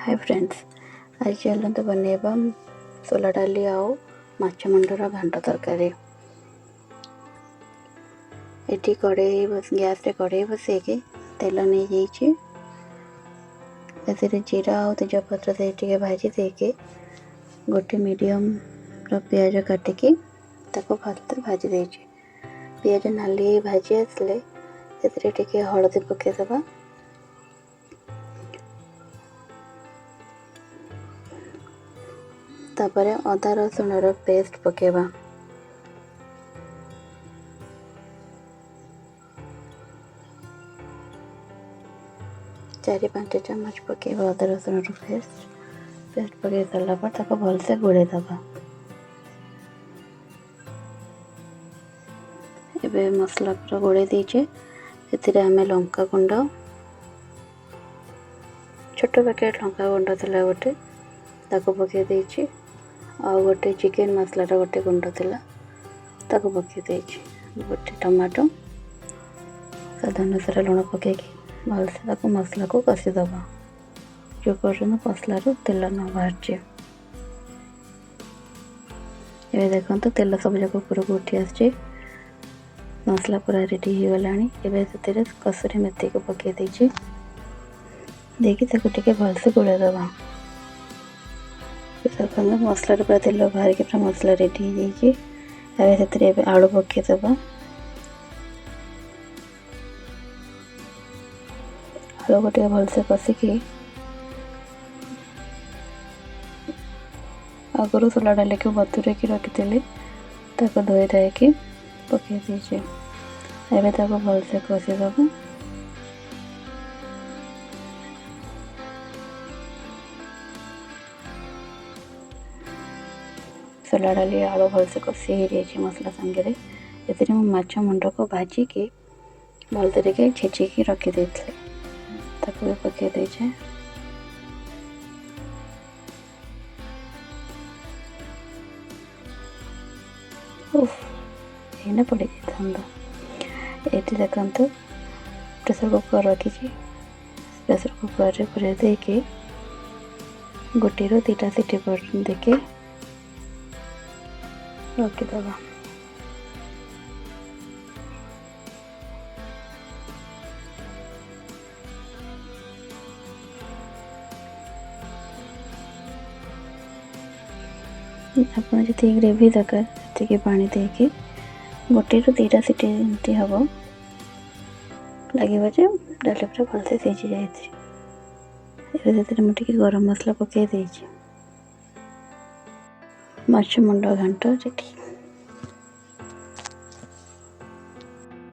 Hi friends, आज चलते बनैबा सोला डाली आउ माछ मुंडर घांट तरकारी। एटी कड़े गैस रे कड़े बसैकी तेल नहीं जाइए जीरा और तेजपत्र से भाजी देके गोटे मीडियम पियाज काटिकी भाजी देछि। पियाज नाली भाजी आसले से हलदी पकईदबा, तापर अदा रसुण पेस्ट पकेबा, चारि पांच चम्मच पकेबा अदा रसुण पेस्ट पकई सारा पर भलसे गोड़े दबा। एबे मसला पूरा गोड़े दीचे आम लंका गुंड छोट पैकेट लंका गुंड थिला गोटे ताको पकई देछि, आ गोटे चिकेन मसला गोटे गुंड थिला ताको पकई देछि, गोटे टमाटो स्वाद अनुसार लुण पकईकी भलसे ताको मसला को कषिदबा जो पर्यंत मसलार तेल न बाहर। ये देखो तेल सब जाक उपरक उठी आसी, मसला पूरा रेडी हो गलानी। एबे से कसुरी मेथी को पकई देछि, देखी टिके भलसे गोले दबा। मसला पूरा तेल बाहर के पूरा मसला रेडी हो जाइए। आलू पकई दबा, आलू को टे भलसे कषिकी आगुरी सोला डाली को बतुरे की रखी धोई धाई पकई दीजिए। एवं भलसे कषिदबा, सोला डाली आलू भलसे कषि हो जाए मसला सांगे ए माछ मुंड को भाजिकी भलसे छेचिकी रखी भी पकई देछे। एने पड़ी जाता ये देखते प्रेसर कुकर रखी, प्रेसर कुकर रे पूरा देके गोटे रू दीटा सीटी देके रखीदबा। आपन जी ग्रेवी दरकार से पानी देके गोटे रू दीटा सीटी हम लगे डाली पूरा भलसे सीझी जाए। मुझे गरम मसला पकई देछि, माछ मुंड घांट रेडी।